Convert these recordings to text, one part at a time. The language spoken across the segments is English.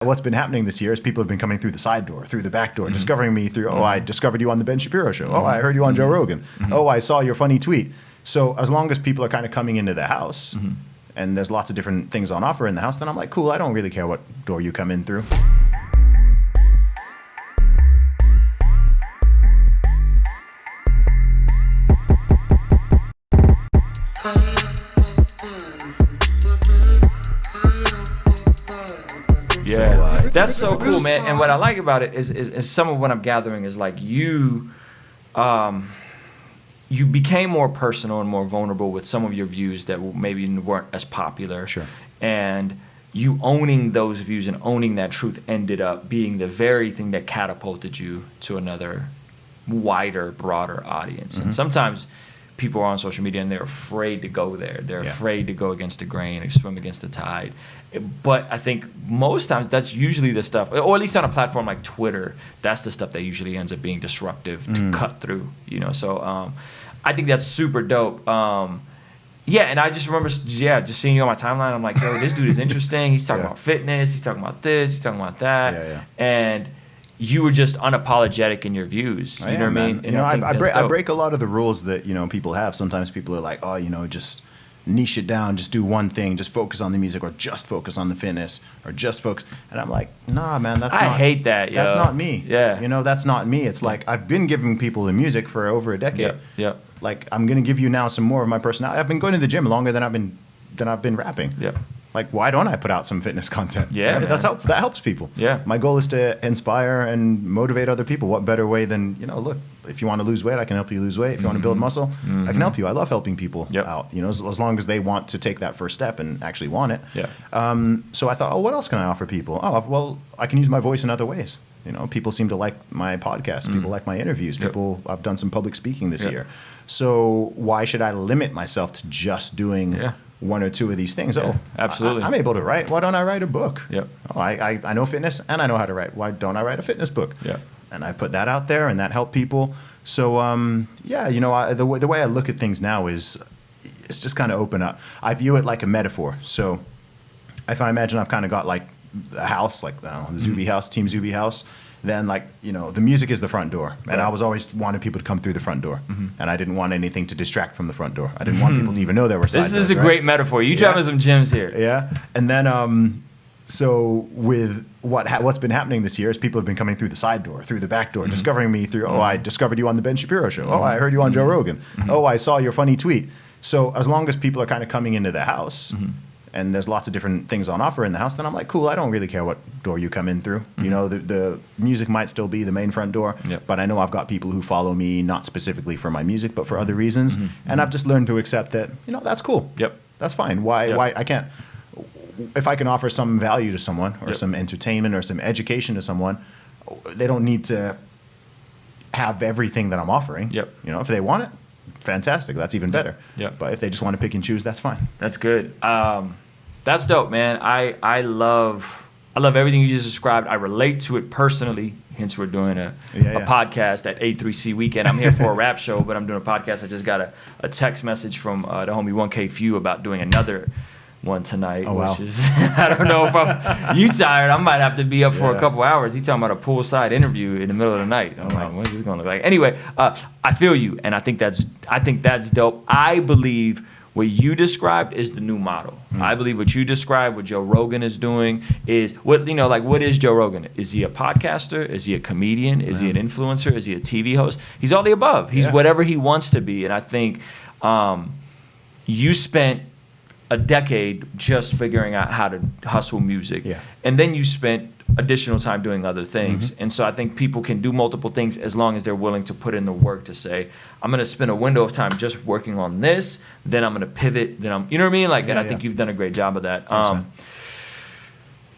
What's been happening this year is people have been coming through the side door, through the back door, discovering me through, oh, I discovered you on the Ben Shapiro show. Oh, I heard you on Joe Rogan. Oh, I saw your funny tweet. So as long as people are kind of coming into the house and there's lots of different things on offer in the house, then I'm like, cool, I don't really care what door you come in through. Yeah, so, that's so cool, man. And what I like about it is some of what I'm gathering is like you became more personal and more vulnerable with some of your views that maybe weren't as popular. Sure. And you owning those views and owning that truth ended up being the very thing that catapulted you to another wider, broader audience. And sometimes people are on social media and they're afraid to go there. They're afraid to go against the grain or swim against the tide. But I think most times that's usually the stuff, or at least on a platform like Twitter, that's the stuff that usually ends up being disruptive to cut through, you know. So I think that's super dope. Yeah, and I just remember, just seeing you on my timeline. I'm like, yo, this dude is interesting. He's talking about fitness. He's talking about this. He's talking about that. And you were just unapologetic in your views. You know what I mean? You know, I break a lot of the rules that, you know, people have. Sometimes people are like, oh, you know, just niche it down, just do one thing, just focus on the music, or just focus on the fitness, or just focus. And I'm like, nah, man, I hate that. That's not me. Yeah. You know, that's not me. It's like I've been giving people the music for over a decade. Yeah. Like I'm gonna give you now some more of my personality. I've been going to the gym longer than I've been rapping. Yeah. Like, why don't I put out some fitness content? Yeah, right? That helps people. Yeah. My goal is to inspire and motivate other people. What better way than, you know, look, if you want to lose weight, I can help you lose weight. If you want to build muscle, I can help you. I love helping people out, you know, as long as they want to take that first step and actually want it. Yeah. So I thought, oh, what else can I offer people? Oh, well, I can use my voice in other ways. You know, people seem to like my podcast. People like my interviews. I've done some public speaking this year. So why should I limit myself to just doing one or two of these things? Oh, absolutely. I'm able to write. Why don't I write a book? Yep. Oh, I know fitness and I know how to write. Why don't I write a fitness book? Yeah. And I put that out there and that helped people. So, you know, the way I look at things now is it's just kind of open up. I view it like a metaphor. So if I imagine I've kind of got like a house, like the Zuby house, Team Zuby house, then like, you know, the music is the front door. And I was always wanting people to come through the front door. And I didn't want anything to distract from the front door. I didn't want people to even know there were side doors. This is a great metaphor. You dropping some gems here. Yeah. And then, so with what's been happening this year is people have been coming through the side door, through the back door, discovering me through, oh, I discovered you on the Ben Shapiro show. Oh, I heard you on Joe Rogan. Oh, I saw your funny tweet. So as long as people are kind of coming into the house and there's lots of different things on offer in the house, then I'm like, cool, I don't really care what door you come in through. You know, the music might still be the main front door, but I know I've got people who follow me not specifically for my music, but for other reasons. And I've just learned to accept that, you know, that's cool. That's fine. Why I can't, if I can offer some value to someone or some entertainment or some education to someone, they don't need to have everything that I'm offering. You know, if they want it, fantastic. That's even better. But if they just want to pick and choose, that's fine. That's good. That's dope, man. I love everything you just described. I relate to it personally. Hence, we're doing a podcast at A3C weekend. I'm here for a rap show, but I'm doing a podcast. I just got a text message from the homie 1K Few about doing another one tonight, which is I don't know if you tired. I might have to be up for a couple hours. He's talking about a poolside interview in the middle of the night. I'm like, what is this going to look like? Anyway, I feel you, and I think that's dope. I believe what you described is the new model. I believe what you described, what Joe Rogan is doing, is what is Joe Rogan? Is he a podcaster? Is he a comedian? Is he an influencer? Is he a TV host? He's all the above. He's whatever he wants to be, and I think you spent a decade just figuring out how to hustle music. And then you spent additional time doing other things. And so I think people can do multiple things as long as they're willing to put in the work to say, I'm going to spend a window of time just working on this, then I'm going to pivot, then you know what I mean? Like, and I think you've done a great job of that.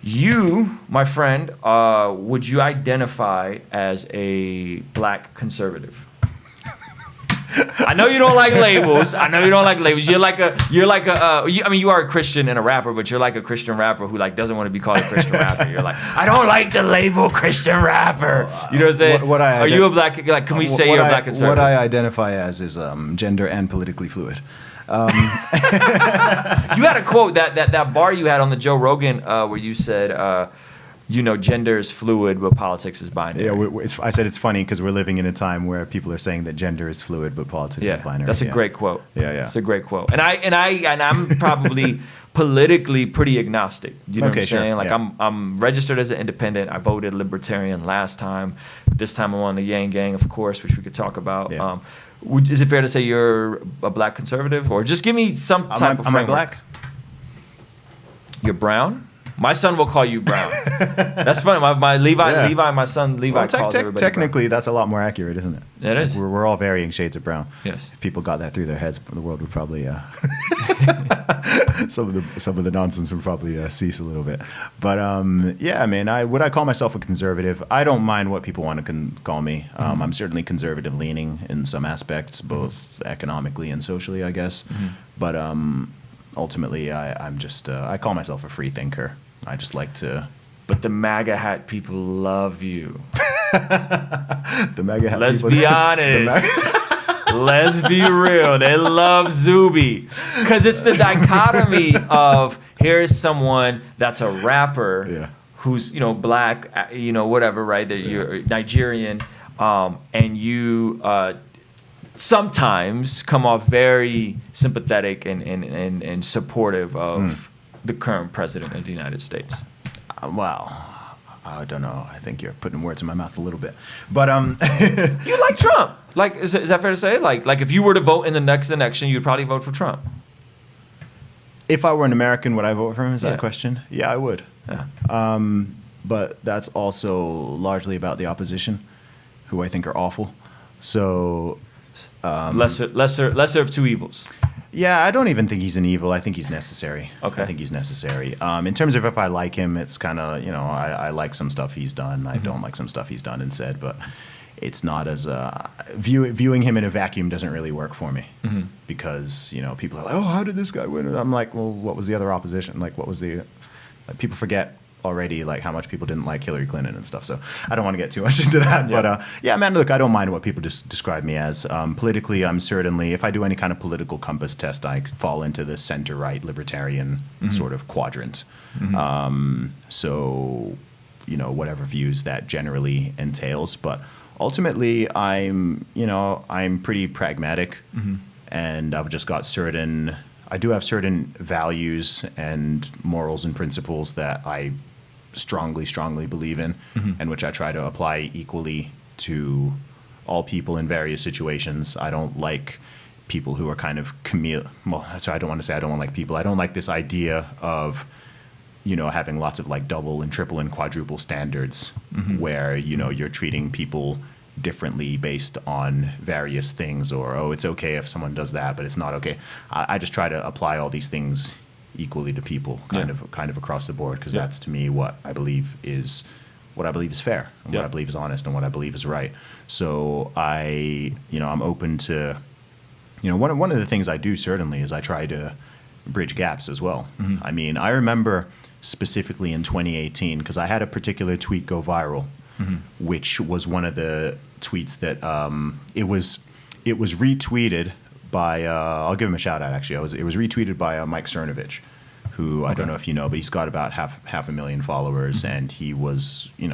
You, my friend, would you identify as a black conservative? I know you don't like labels. You're like a. I mean, you are a Christian and a rapper, but you're like a Christian rapper who like doesn't want to be called a Christian rapper. You're like, I don't like the label Christian rapper. You know what I'm saying? Are you a black? Like, can we say you're a black conservative? What I identify as is gender and politically fluid. You had a quote that bar you had on the Joe Rogan where you said. gender is fluid, but politics is binary. Yeah, I said it's funny because we're living in a time where people are saying that gender is fluid, but politics is binary. That's a great quote. Yeah. It's a great quote. And I'm probably politically pretty agnostic. You know what I'm saying? Like I'm registered as an independent. I voted Libertarian last time. This time I'm on the Yang Gang, of course, which we could talk about. Yeah. Is it fair to say you're a black conservative, or just give me some type of framework? Am I black? You're brown? My son will call you brown. That's funny. My son Levi calls everybody technically, brown. That's a lot more accurate, isn't it? It is. We're all varying shades of brown. Yes. If people got that through their heads, the world would probably some of the nonsense would probably cease a little bit. But yeah, man, would I call myself a conservative? I don't mind what people want to call me. I'm certainly conservative leaning in some aspects, both economically and socially, I guess. But ultimately, I'm just I call myself a free thinker. I just like to. But the MAGA hat people love you. The MAGA hat Let's people. Be honest. Let's be real. They love Zuby. Because it's the dichotomy of here's someone that's a rapper who's, black, whatever, right? That you're Nigerian. And you sometimes come off very sympathetic and supportive of the current president of the United States. Well, I don't know. I think you're putting words in my mouth a little bit. But you like Trump? Like, is that fair to say? Like, if you were to vote in the next election, you'd probably vote for Trump. If I were an American, would I vote for him? Is that a question? Yeah, I would. Yeah. But that's also largely about the opposition, who I think are awful. So lesser of two evils. Yeah, I don't even think he's an evil. I think he's necessary. Okay. I think he's necessary. In terms of if I like him, it's kind of, I like some stuff he's done. I don't like some stuff he's done and said, but it's not as viewing him in a vacuum doesn't really work for me because, people are like, oh, how did this guy win? And I'm like, well, what was the other opposition? Like, what was people forget already like how much people didn't like Hillary Clinton and stuff. So I don't want to get too much into that. Yeah. But yeah, man, look, I don't mind what people just describe me as. Politically, I'm certainly, if I do any kind of political compass test, I fall into the center-right libertarian sort of quadrant. So, whatever views that generally entails. But ultimately, I'm pretty pragmatic and I've just got I do have certain values and morals and principles that I strongly believe in and which I try to apply equally to all people in various situations. I don't like people who are kind of I don't like people. I don't like this idea of, having lots of like double and triple and quadruple standards where, you're treating people differently based on various things, or it's okay if someone does that, but it's not okay. I just try to apply all these things equally to people, kind of across the board, because that's to me what I believe is fair, and what I believe is honest, and what I believe is right. So I'm open to, one of the things I do certainly is I try to bridge gaps as well. I mean, I remember specifically in 2018 because I had a particular tweet go viral. Which was one of the tweets that it was retweeted by I'll give him a shout out actually. It was retweeted by Mike Cernovich, who I don't know if you know, but he's got about half a million followers, and he was he's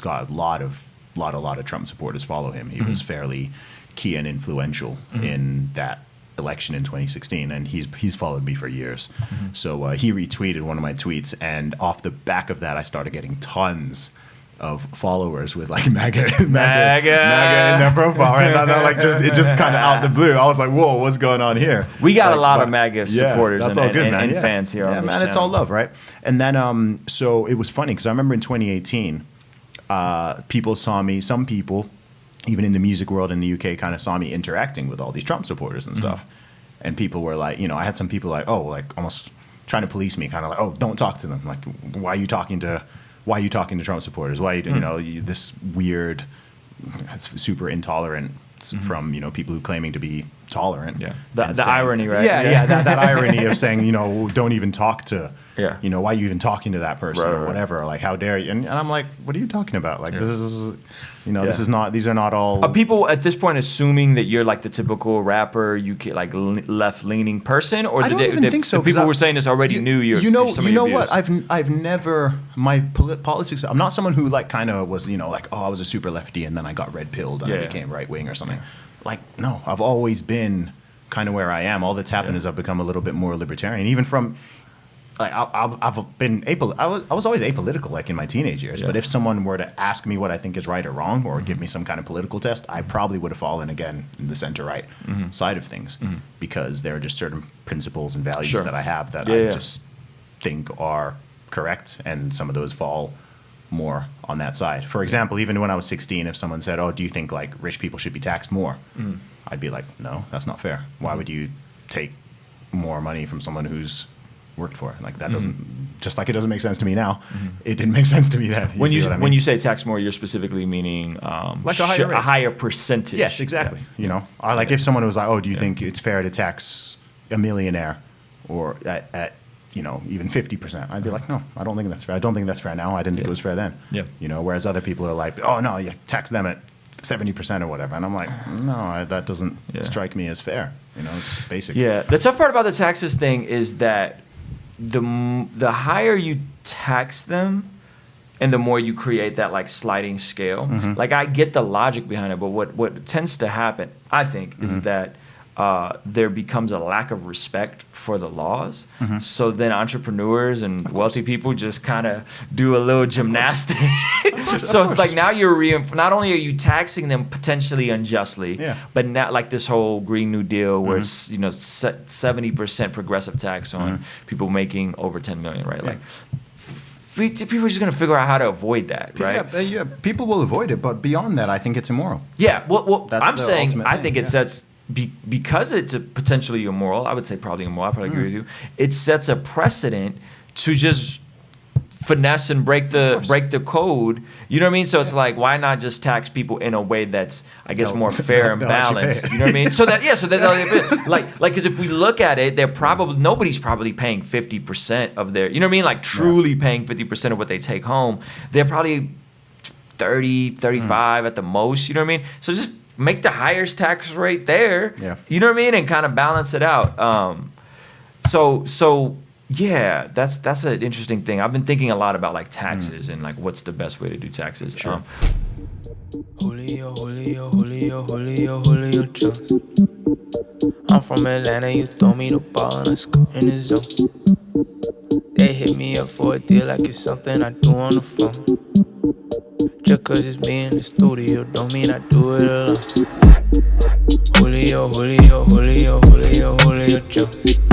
got a lot of Trump supporters follow him. He was fairly key and influential in that election in 2016, and he's followed me for years. So he retweeted one of my tweets, and off the back of that, I started getting tons of followers with like MAGA in their profile. Right now, it just kind of out the blue. I was like, whoa, what's going on here? We got a lot of MAGA supporters that's all good, man. And fans here. Yeah, on this man, channel. it's all love, right? And then so it was funny because I remember in 2018, people saw me. Some people, even in the music world in the UK, kind of saw me interacting with all these Trump supporters and stuff. And people were like, I had some people like, almost trying to police me, kind of like, oh, don't talk to them. Like, why are you talking to Trump supporters? Why this weird, super intolerant from, people who claiming to be tolerant. Yeah. The irony, right? Yeah, that irony of saying, you know, don't even talk to, Yeah. you know, why are you even talking to that person or Right. whatever? Like, how dare you? And I'm like, what are you talking about? Like, Yeah. this is, you know, Yeah. this is not, these are not all. Are people at this point assuming that you're like the typical rapper, like left-leaning person, or I don't even think so. The people who were saying this already knew you're. You know your what? views? I've never my politics. I'm not someone who like kind of was, you know, like, oh, I was a super lefty and then I got red pilled and I became right wing or something. Like, no, I've always been kind of where I am. All that's happened is I've become a little bit more libertarian, even from. Like I've been I was always apolitical like in my teenage years, but if someone were to ask me what I think is right or wrong or give me some kind of political test, I probably would have fallen again in the center right side of things because there are just certain principles and values that I have that I just think are correct, and some of those fall more on that side. For example, even when I was 16, if someone said, "Oh, do you think like rich people should be taxed more?" I'd be like, "No, that's not fair. Why would you take more money from someone who's worked for it?" Like that doesn't, just like it doesn't make sense to me now. It didn't make sense to me then. When see what I mean? when you say tax more, you're specifically meaning like a higher percentage. Yes, exactly. You know, I like if someone was like, "Oh, do you think it's fair to tax a millionaire or at you know, even 50%?" I'd be like, "No, I don't think that's fair. I don't think that's fair now. I didn't think it was fair then." Yeah. You know, whereas other people are like, "Oh no, you tax them at 70% or whatever," and I'm like, "No, that doesn't strike me as fair." You know, it's basic. Yeah, the tough part about the taxes thing is that the higher you tax them and the more you create that like sliding scale. Like I get the logic behind it, but what tends to happen, I think, is that there becomes a lack of respect for the laws. So then entrepreneurs and wealthy people just kind of do a little gymnastics. So it's like now you're not only are you taxing them potentially unjustly, but now like this whole Green New Deal where it's, you know, 70% progressive tax on people making over 10 million, right? Like people are just going to figure out how to avoid that, right? Yeah, people will avoid it, but beyond that, I think it's immoral. Yeah, well That's I'm the saying ultimate I thing, think it sets because it's a potentially immoral. I would say probably immoral. I probably agree with you. It sets a precedent to just finesse and break the code. You know what I mean? So it's like, why not just tax people in a way that's, I guess, more fair and balanced? You know what I mean? So that like because if we look at it, nobody's probably paying 50% of their, you know what I mean? Like truly paying 50% of what they take home. They're probably 30, 35 at the most. You know what I mean? So just make the highest tax rate there. Yeah. You know what I mean? And kind of balance it out. So yeah, that's an interesting thing. I've been thinking a lot about like taxes and like what's the best way to do taxes. Julio, Julio, Julio, Julio, Julio Jones. I'm from Atlanta, you throw me the ball and I score in the zone. They hit me up for a deal like it's something I do on the phone. Just cause it's me in the studio don't mean I do it alone. Julio, Julio, Julio, Julio, Julio Jones.